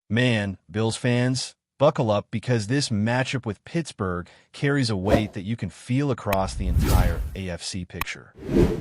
Man, Bills fans, buckle up because this matchup with Pittsburgh carries a weight that you can feel across the entire AFC picture.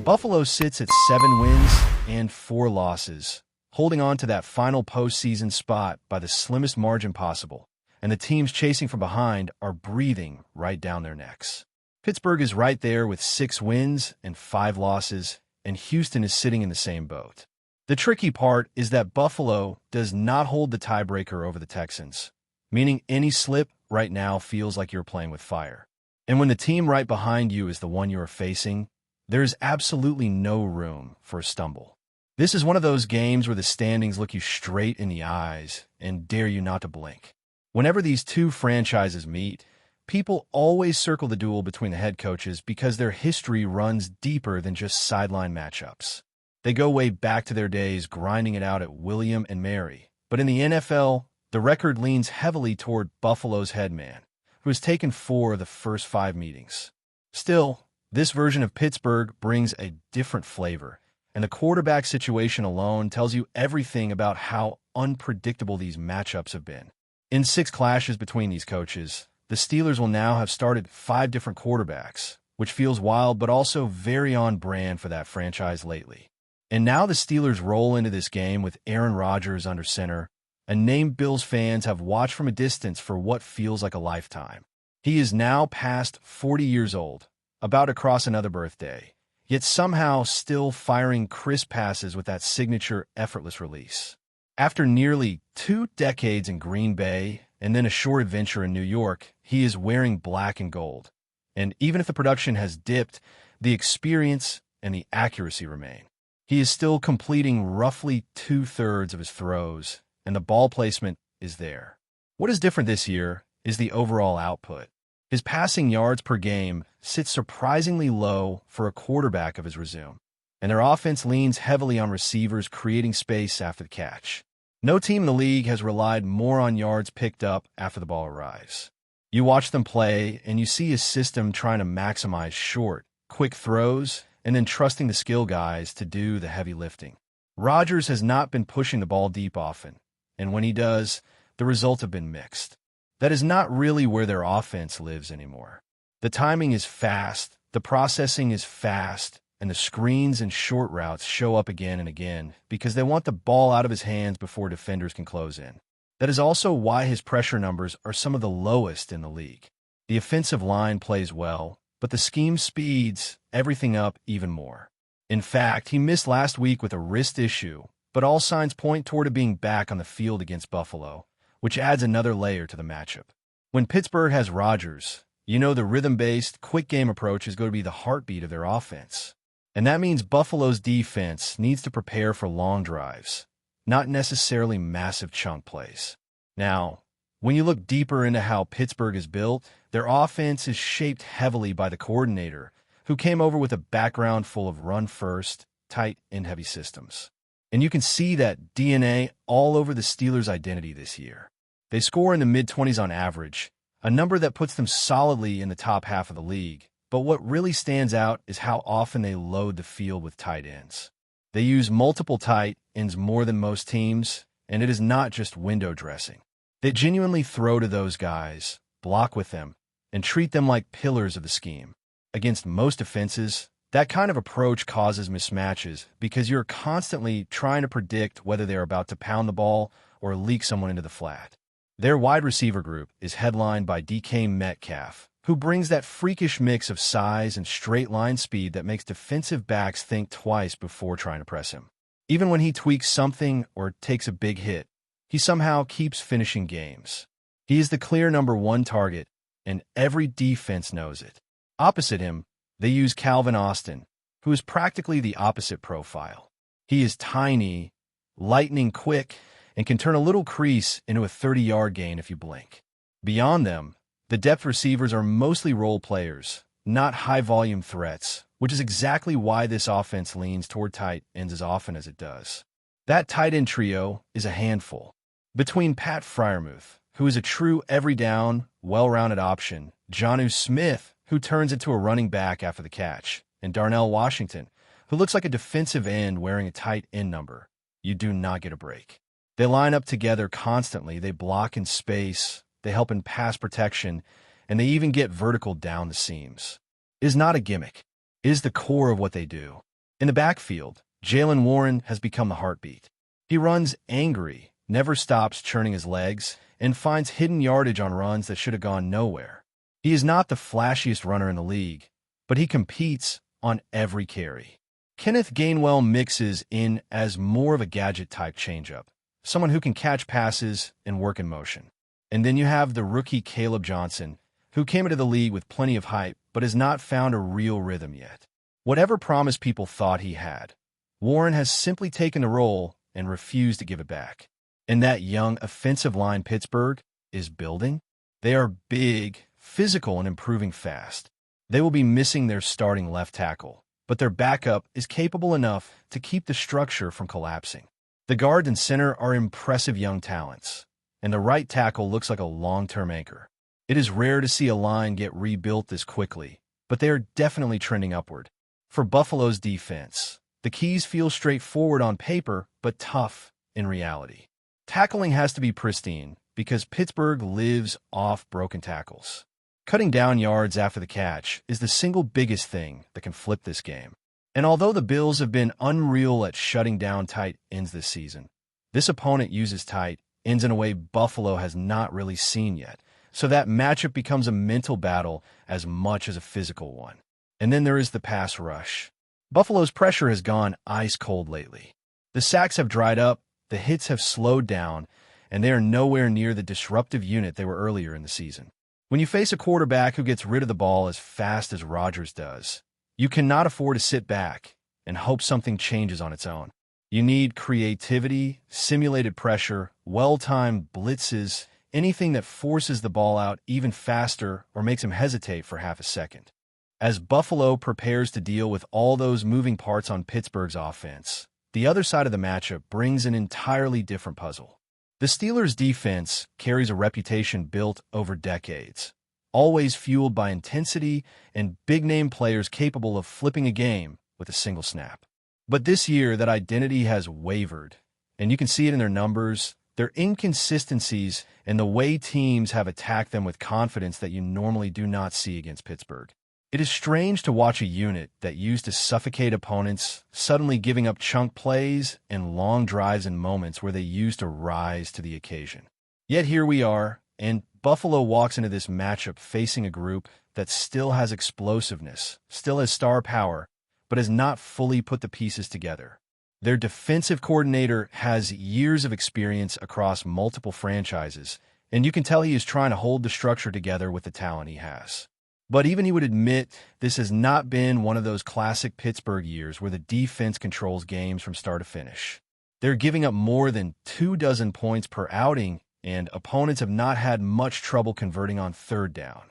Buffalo sits at 7 wins and 4 losses, holding on to that final postseason spot by the slimmest margin possible, and the teams chasing from behind are breathing right down their necks. Pittsburgh is right there with 6 wins and 5 losses, and Houston is sitting in the same boat. The tricky part is that Buffalo does not hold the tiebreaker over the Texans, meaning any slip right now feels like you're playing with fire. And when the team right behind you is the one you are facing, there is absolutely no room for a stumble. This is one of those games where the standings look you straight in the eyes and dare you not to blink. Whenever these two franchises meet, people always circle the duel between the head coaches because their history runs deeper than just sideline matchups. They go way back to their days grinding it out at William and Mary. But in the NFL, the record leans heavily toward Buffalo's head man, who has taken 4 of the first 5 meetings. Still, this version of Pittsburgh brings a different flavor, and the quarterback situation alone tells you everything about how unpredictable these matchups have been. In 6 clashes between these coaches, the Steelers will now have started 5 different quarterbacks, which feels wild but also very on brand for that franchise lately. And now the Steelers roll into this game with Aaron Rodgers under center, a name Bills fans have watched from a distance for what feels like a lifetime. He is now past 40 years old, about to cross another birthday, yet somehow still firing crisp passes with that signature effortless release. After nearly 2 decades in Green Bay and then a short adventure in New York, he is wearing black and gold. And even if the production has dipped, the experience and the accuracy remain. He is still completing roughly 2/3 of his throws, and the ball placement is there. What is different this year is the overall output. His passing yards per game sits surprisingly low for a quarterback of his resume, and their offense leans heavily on receivers creating space after the catch. No team in the league has relied more on yards picked up after the ball arrives. You watch them play, and you see his system trying to maximize short, quick throws, and then trusting the skill guys to do the heavy lifting. Rodgers has not been pushing the ball deep often, and when he does, the results have been mixed. That is not really where their offense lives anymore. The timing is fast, the processing is fast, and the screens and short routes show up again and again because they want the ball out of his hands before defenders can close in. That is also why his pressure numbers are some of the lowest in the league. The offensive line plays well, but the scheme speeds everything up even more. In fact, he missed last week with a wrist issue, but all signs point toward it being back on the field against Buffalo, which adds another layer to the matchup. When Pittsburgh has Rodgers, you know the rhythm-based, quick-game approach is going to be the heartbeat of their offense. And that means Buffalo's defense needs to prepare for long drives, not necessarily massive chunk plays. Now, when you look deeper into how Pittsburgh is built, their offense is shaped heavily by the coordinator, who came over with a background full of run-first, tight, and heavy systems. And you can see that DNA all over the Steelers' identity this year. They score in the mid-20s on average, a number that puts them solidly in the top half of the league. But what really stands out is how often they load the field with tight ends. They use multiple tight ends more than most teams, and it is not just window dressing. They genuinely throw to those guys, block with them, and treat them like pillars of the scheme. Against most defenses, that kind of approach causes mismatches because you're constantly trying to predict whether they're about to pound the ball or leak someone into the flat. Their wide receiver group is headlined by DK Metcalf, who brings that freakish mix of size and straight line speed that makes defensive backs think twice before trying to press him. Even when he tweaks something or takes a big hit, he somehow keeps finishing games. He is the clear number 1 target, and every defense knows it. Opposite him, they use Calvin Austin, who is practically the opposite profile. He is tiny, lightning quick, and can turn a little crease into a 30-yard gain if you blink. Beyond them, the depth receivers are mostly role players, not high-volume threats, which is exactly why this offense leans toward tight ends as often as it does. That tight end trio is a handful. Between Pat Freiermuth, who is a true every-down, well-rounded option, Jonnu Smith, who turns into a running back after the catch, and Darnell Washington, who looks like a defensive end wearing a tight end number, you do not get a break. They line up together constantly. They block in space, they help in pass protection, and they even get vertical down the seams. It is not a gimmick. It is the core of what they do. In the backfield, Jaylen Warren has become the heartbeat. He runs angry, never stops churning his legs, and finds hidden yardage on runs that should have gone nowhere. He is not the flashiest runner in the league, but he competes on every carry. Kenneth Gainwell mixes in as more of a gadget-type changeup, someone who can catch passes and work in motion. And then you have the rookie Caleb Johnson, who came into the league with plenty of hype but has not found a real rhythm yet. Whatever promise people thought he had, Warren has simply taken the role and refused to give it back. And that young offensive line Pittsburgh is building. They are big, physical, and improving fast. They will be missing their starting left tackle, but their backup is capable enough to keep the structure from collapsing. The guard and center are impressive young talents, and the right tackle looks like a long-term anchor. It is rare to see a line get rebuilt this quickly, but they are definitely trending upward. For Buffalo's defense, the keys feel straightforward on paper, but tough in reality. Tackling has to be pristine because Pittsburgh lives off broken tackles. Cutting down yards after the catch is the single biggest thing that can flip this game. And although the Bills have been unreal at shutting down tight ends this season, this opponent uses tight ends in a way Buffalo has not really seen yet. So that matchup becomes a mental battle as much as a physical one. And then there is the pass rush. Buffalo's pressure has gone ice cold lately. The sacks have dried up, the hits have slowed down, and they are nowhere near the disruptive unit they were earlier in the season. When you face a quarterback who gets rid of the ball as fast as Rodgers does, you cannot afford to sit back and hope something changes on its own. You need creativity, simulated pressure, well-timed blitzes, anything that forces the ball out even faster or makes him hesitate for half a second. As Buffalo prepares to deal with all those moving parts on Pittsburgh's offense, the other side of the matchup brings an entirely different puzzle. The Steelers' defense carries a reputation built over decades, always fueled by intensity and big-name players capable of flipping a game with a single snap. But this year, that identity has wavered, and you can see it in their numbers, their inconsistencies, and the way teams have attacked them with confidence that you normally do not see against Pittsburgh. It is strange to watch a unit that used to suffocate opponents suddenly giving up chunk plays and long drives in moments where they used to rise to the occasion. Yet here we are, and Buffalo walks into this matchup facing a group that still has explosiveness, still has star power, but has not fully put the pieces together. Their defensive coordinator has years of experience across multiple franchises, and you can tell he is trying to hold the structure together with the talent he has. But even he would admit this has not been one of those classic Pittsburgh years where the defense controls games from start to finish. They're giving up more than 24 points per outing, and opponents have not had much trouble converting on third down.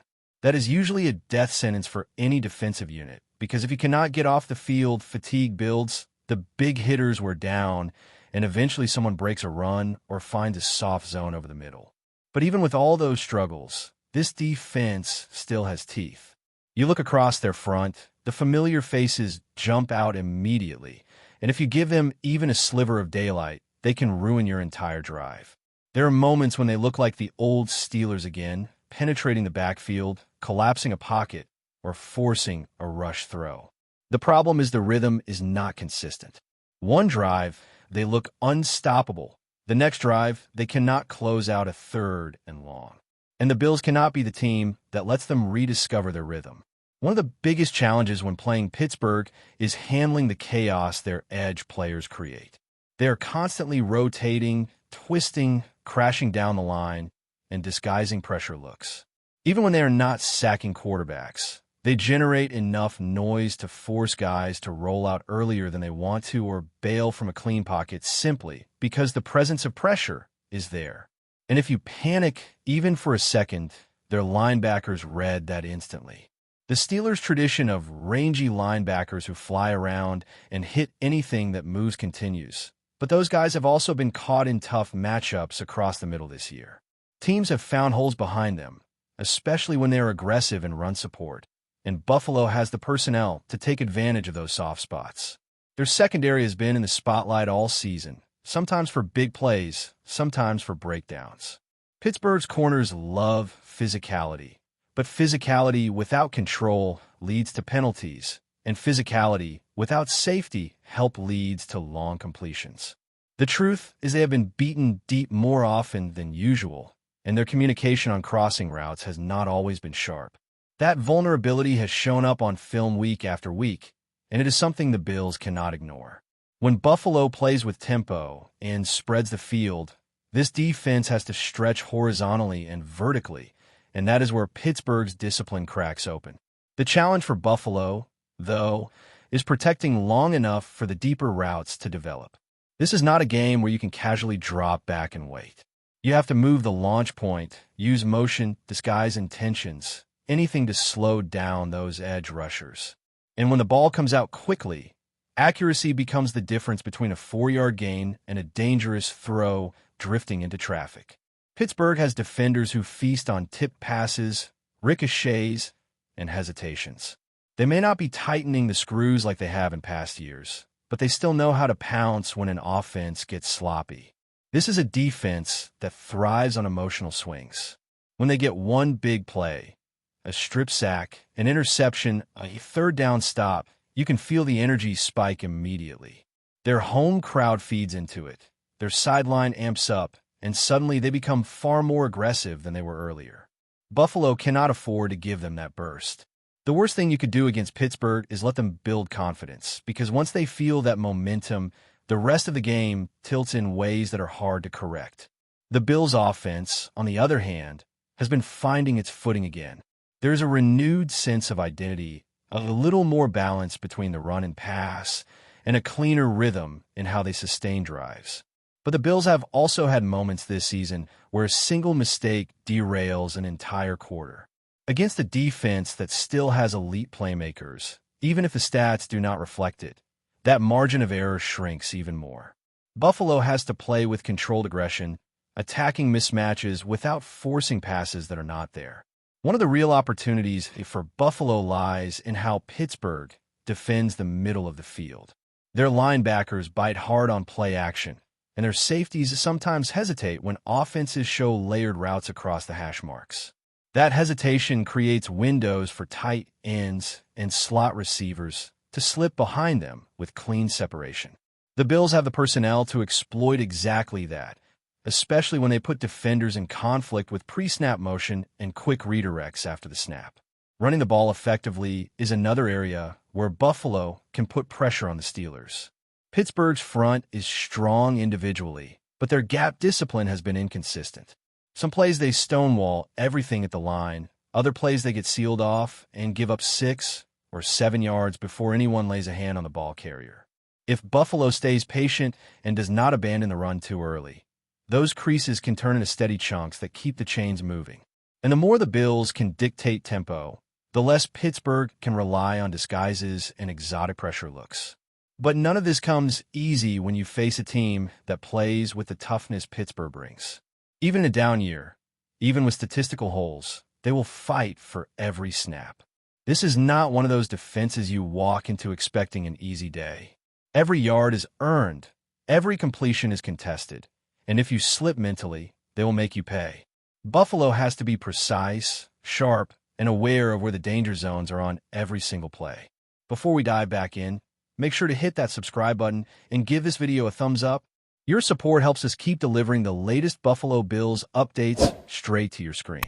That is usually a death sentence for any defensive unit, because if you cannot get off the field, fatigue builds, the big hitters were down, and eventually someone breaks a run or finds a soft zone over the middle. But even with all those struggles, this defense still has teeth. You look across their front, the familiar faces jump out immediately, and if you give them even a sliver of daylight, they can ruin your entire drive. There are moments when they look like the old Steelers again, penetrating the backfield, collapsing a pocket, or forcing a rush throw. The problem is the rhythm is not consistent. One drive, they look unstoppable. The next drive, they cannot close out a third and long. And the Bills cannot be the team that lets them rediscover their rhythm. One of the biggest challenges when playing Pittsburgh is handling the chaos their edge players create. They are constantly rotating, twisting, crashing down the line, and disguising pressure looks. Even when they are not sacking quarterbacks, they generate enough noise to force guys to roll out earlier than they want to or bail from a clean pocket simply because the presence of pressure is there. And if you panic even for a second, their linebackers read that instantly. The Steelers' tradition of rangy linebackers who fly around and hit anything that moves continues. But those guys have also been caught in tough matchups across the middle this year. Teams have found holes behind them, especially when they're aggressive in run support, and Buffalo has the personnel to take advantage of those soft spots. Their secondary has been in the spotlight all season, sometimes for big plays, sometimes for breakdowns. Pittsburgh's corners love physicality, but physicality without control leads to penalties, and physicality without safety leads to long completions. The truth is they have been beaten deep more often than usual, and their communication on crossing routes has not always been sharp. That vulnerability has shown up on film week after week, and it is something the Bills cannot ignore. When Buffalo plays with tempo and spreads the field, this defense has to stretch horizontally and vertically, and that is where Pittsburgh's discipline cracks open. The challenge for Buffalo, though, is protecting long enough for the deeper routes to develop. This is not a game where you can casually drop back and wait. You have to move the launch point, use motion, disguise intentions, anything to slow down those edge rushers. And when the ball comes out quickly, accuracy becomes the difference between a 4-yard gain and a dangerous throw drifting into traffic. Pittsburgh has defenders who feast on tipped passes, ricochets, and hesitations. They may not be tightening the screws like they have in past years, but they still know how to pounce when an offense gets sloppy. This is a defense that thrives on emotional swings. When they get one big play, a strip sack, an interception, a third down stop, you can feel the energy spike immediately. Their home crowd feeds into it. Their sideline amps up, and suddenly they become far more aggressive than they were earlier. Buffalo cannot afford to give them that burst. The worst thing you could do against Pittsburgh is let them build confidence, because once they feel that momentum, the rest of the game tilts in ways that are hard to correct. The Bills' offense, on the other hand, has been finding its footing again. There is a renewed sense of identity, a little more balance between the run and pass, and a cleaner rhythm in how they sustain drives. But the Bills have also had moments this season where a single mistake derails an entire quarter. Against a defense that still has elite playmakers, even if the stats do not reflect it, that margin of error shrinks even more. Buffalo has to play with controlled aggression, attacking mismatches without forcing passes that are not there. One of the real opportunities for Buffalo lies in how Pittsburgh defends the middle of the field. Their linebackers bite hard on play action, and their safeties sometimes hesitate when offenses show layered routes across the hash marks. That hesitation creates windows for tight ends and slot receivers to slip behind them with clean separation. The Bills have the personnel to exploit exactly that, especially when they put defenders in conflict with pre-snap motion and quick redirects after the snap. Running the ball effectively is another area where Buffalo can put pressure on the Steelers. Pittsburgh's front is strong individually, but their gap discipline has been inconsistent. Some plays they stonewall everything at the line, other plays they get sealed off and give up 6 or 7 yards before anyone lays a hand on the ball carrier. If Buffalo stays patient and does not abandon the run too early, those creases can turn into steady chunks that keep the chains moving. And the more the Bills can dictate tempo, the less Pittsburgh can rely on disguises and exotic pressure looks. But none of this comes easy when you face a team that plays with the toughness Pittsburgh brings. Even in a down year, even with statistical holes, they will fight for every snap. This is not one of those defenses you walk into expecting an easy day. Every yard is earned, every completion is contested, and if you slip mentally, they will make you pay. Buffalo has to be precise, sharp, and aware of where the danger zones are on every single play. Before we dive back in, make sure to hit that subscribe button and give this video a thumbs up. Your support helps us keep delivering the latest Buffalo Bills updates straight to your screen.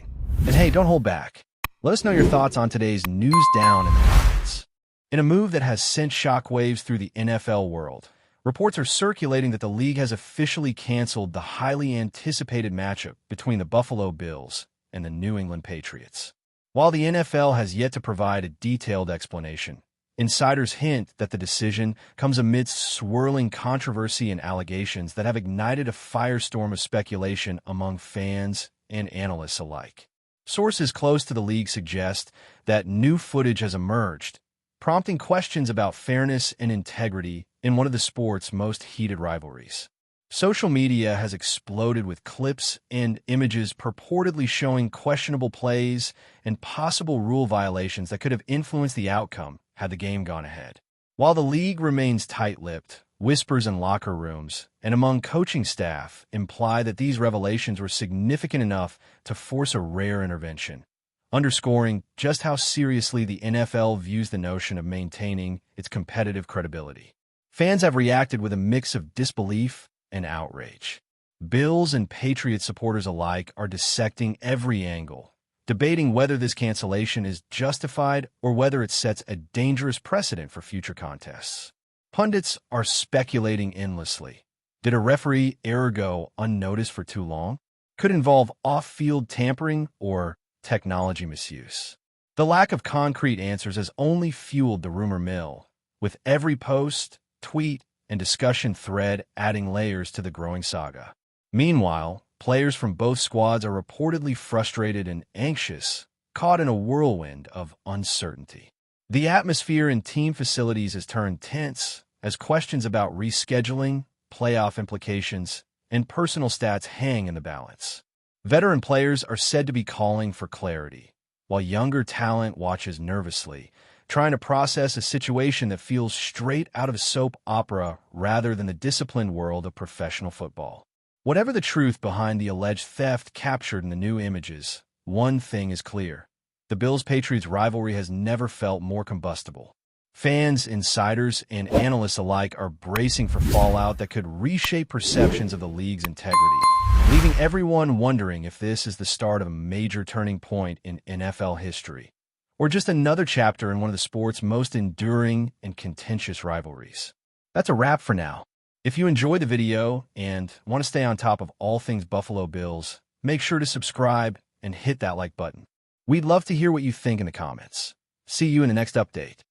And hey, don't hold back. Let us know your thoughts on today's news down in the comments. In a move that has sent shockwaves through the NFL world, reports are circulating that the league has officially canceled the highly anticipated matchup between the Buffalo Bills and the New England Patriots. While the NFL has yet to provide a detailed explanation, insiders hint that the decision comes amidst swirling controversy and allegations that have ignited a firestorm of speculation among fans and analysts alike. Sources close to the league suggest that new footage has emerged, prompting questions about fairness and integrity in one of the sport's most heated rivalries. Social media has exploded with clips and images purportedly showing questionable plays and possible rule violations that could have influenced the outcome had the game gone ahead. While the league remains tight-lipped, whispers in locker rooms, and among coaching staff imply that these revelations were significant enough to force a rare intervention, underscoring just how seriously the NFL views the notion of maintaining its competitive credibility. Fans have reacted with a mix of disbelief and outrage. Bills and Patriots supporters alike are dissecting every angle, debating whether this cancellation is justified or whether it sets a dangerous precedent for future contests. Pundits are speculating endlessly. Did a referee error go unnoticed for too long? Could it involve off-field tampering or technology misuse? The lack of concrete answers has only fueled the rumor mill, with every post, tweet, and discussion thread adding layers to the growing saga. Meanwhile, players from both squads are reportedly frustrated and anxious, caught in a whirlwind of uncertainty. The atmosphere in team facilities has turned tense as questions about rescheduling, playoff implications, and personal stats hang in the balance. Veteran players are said to be calling for clarity, while younger talent watches nervously, trying to process a situation that feels straight out of a soap opera rather than the disciplined world of professional football. Whatever the truth behind the alleged theft captured in the new images, one thing is clear. The Bills-Patriots rivalry has never felt more combustible. Fans, insiders, and analysts alike are bracing for fallout that could reshape perceptions of the league's integrity, leaving everyone wondering if this is the start of a major turning point in NFL history, or just another chapter in one of the sport's most enduring and contentious rivalries. That's a wrap for now. If you enjoyed the video and want to stay on top of all things Buffalo Bills, make sure to subscribe and hit that like button. We'd love to hear what you think in the comments. See you in the next update.